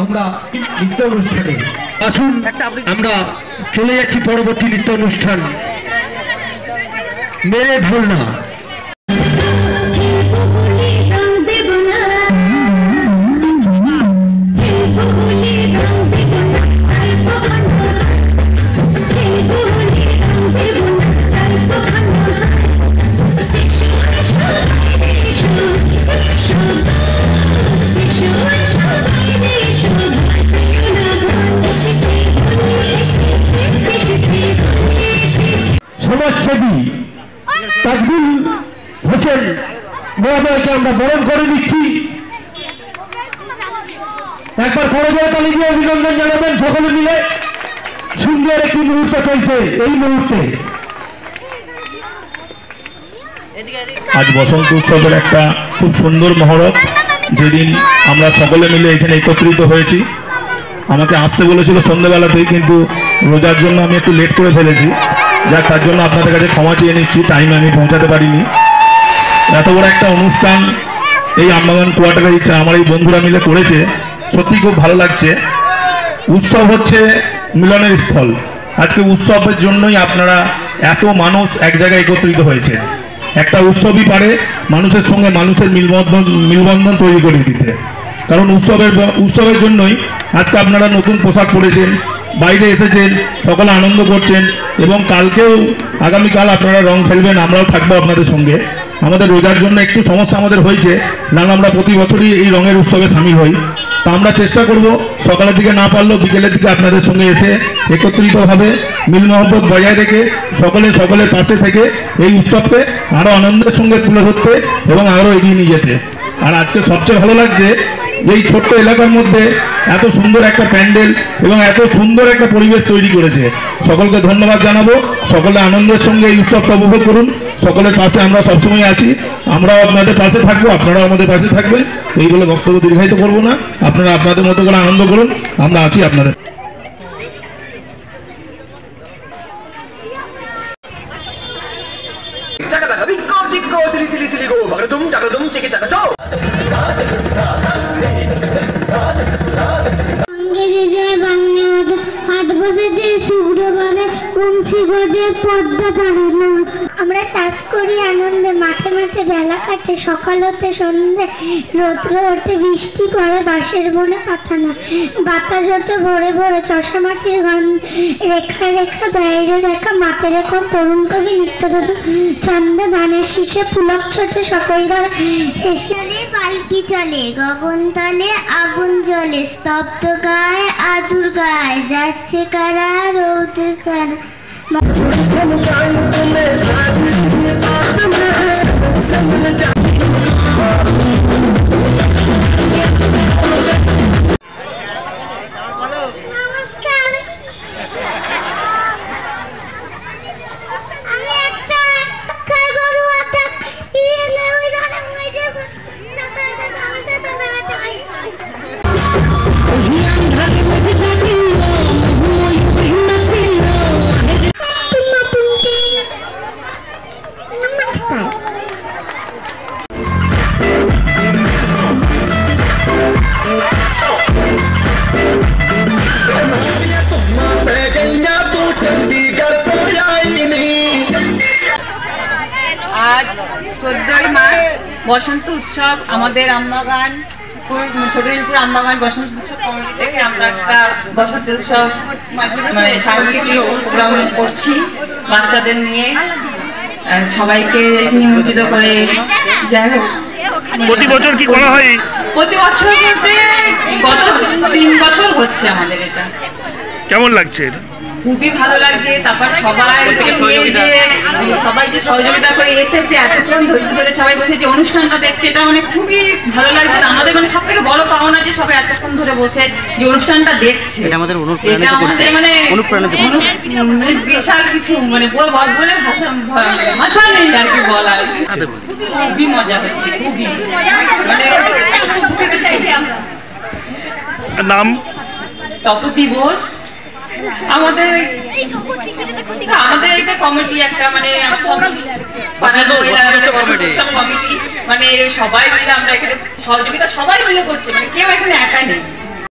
আমরা নৃত্য অনুষ্ঠানে আসুন, আমরা চলে যাচ্ছি পরবর্তী নৃত্য অনুষ্ঠান মেরে ভুল না। সমাজসেবী তাজবুল হোসেন মহোদয়কে আমরা বরণ করে দিচ্ছি। একবার করজোড়ে তালি দিয়ে অভিনন্দন জানাবেন সকলে মিলে। সুন্দর একটি মুহূর্ত চলছে এই মুহূর্তে। আজ বসন্ত উৎসবের একটা খুব সুন্দর মহরত, যেদিন আমরা সকলে মিলে এখানে একত্রিত হয়েছি। আমাকে আসতে বলেছিল সন্ধ্যাবেলাতেই, কিন্তু রোজার জন্য আমি একটু লেট করে ফেলেছি। যাক, তার জন্য আপনাদের কাছে ক্ষমা চেয়ে নিচ্ছি, টাইমে আমি পৌঁছাতে পারিনি। এত বড় একটা অনুষ্ঠান এই আমবাগান কোয়ার্টারে আমার এই বন্ধুরা মিলে করেছে, সত্যি খুব ভালো লাগছে। উৎসব হচ্ছে মিলনের স্থল। আজকে উৎসবের জন্যই আপনারা এত মানুষ এক জায়গায় একত্রিত হয়েছে। একটা উৎসবই পারে মানুষের সঙ্গে মানুষের মিলবন্ধন তৈরি করে দিতে। কারণ উৎসবের জন্যই আজকে আপনারা নতুন পোশাক পরেছেন, বাইরে এসেছেন, সকলে আনন্দ করছেন, এবং কালকেও আগামীকাল আপনারা রং খেলবেন, আমরাও থাকবো আপনাদের সঙ্গে। আমাদের রোজার জন্য একটু সমস্যা আমাদের হয়েছে, না আমরা প্রতি বছরই এই রঙের উৎসবে সামিল হই। তা আমরা চেষ্টা করব সকালের দিকে না পারলেও বিকেলের দিকে আপনাদের সঙ্গে এসে একত্রিতভাবে মিল মহব্বত বজায় রেখে সকলের পাশে থেকে এই উৎসবকে আরও আনন্দের সঙ্গে তুলে ধরতে এবং আরও এগিয়ে নিয়ে যেতে। আর আজকে সবচেয়ে ভালো লাগছে এই ছোট্ট এলাকার মধ্যে এত সুন্দর একটা প্যান্ডেল এবং এত সুন্দর একটা পরিবেশ তৈরি করেছে। সকলকে ধন্যবাদ জানাবো। সকলে আনন্দের সঙ্গে এই উৎসবটা উপভোগ করুন। সকলের পাশে আমরা সবসময় আছি, আমরাও আপনাদের পাশে থাকবো, আপনারাও আমাদের পাশে থাকবেন। এই বলে বক্তব্য দীর্ঘায়িত করবো না, আপনারা আপনাদের মতো করে আনন্দ করুন, আমরা আছি আপনাদের। আমরা চাষ করি আনন্দে, মাঠে মাঠে বেলা কাটে, সকাল হতে সন্ধ্যে, রৌদ্র ওঠে, বৃষ্টি পড়ে, বাঁশের বনে পাতা না, বাতাস ওঠে ভরে ভরে, চষা মাটির গান, রেখা রেখা বাইরে রেখা, মাথে রেখা তরুণ কবি নিত্য ছন্দে, ধানের শীষে পুলক ছোটে, সকল দ্বারা হেসে পালকি চলে, গগন তলে আগুন জ্বলে, স্তব্ধ গায়ে আদুর গায়ে, যাচ্ছে কারা রৌদ্র সারা। বসন্ত উৎসব আমাদের আমবাগান ছোটদিনপুর আমবাগান বসন্ত উৎসব কমিটি থেকে আমরা একটা বসন্ত উৎসব মানে সাংস্কৃতিক প্রোগ্রাম করছি বাচ্চাদের নিয়ে, সবাইকে নিমন্ত্রিত করে। যাই হোক, প্রতি বছর কি করা হয়? প্রতি বছর বলতে গত 3 বছর হচ্ছে আমাদের এটা। কেমন লাগছে? খুবই ভালো লাগছে। তারপর সবাই যে সহযোগিতা করে এসেছে, এতক্ষণ ধৈর্য ধরে সবাই বসে যে অনুষ্ঠানটা দেখছে, এটা মানে খুবই ভালো লাগছে। আমাদের মানে সব থেকে বড় পাওনা যে সবাই এতক্ষণ ধরে বসে যে অনুষ্ঠানটা দেখছে, এটা আমাদের মানে বিশাল কিছু মানে বলে ভাষা নেই আর কি বলার। খুবই মজা হচ্ছে, খুবই মানে চাইছি আমরা নাম? তপতি বোস। আমাদের এটা কমিটি একটা মানে কমিটি, মানে সবাই মিলে আমরা এখানে সহযোগিতা সবাই মিলে করছে, মানে কেউ এখানে একা নেই।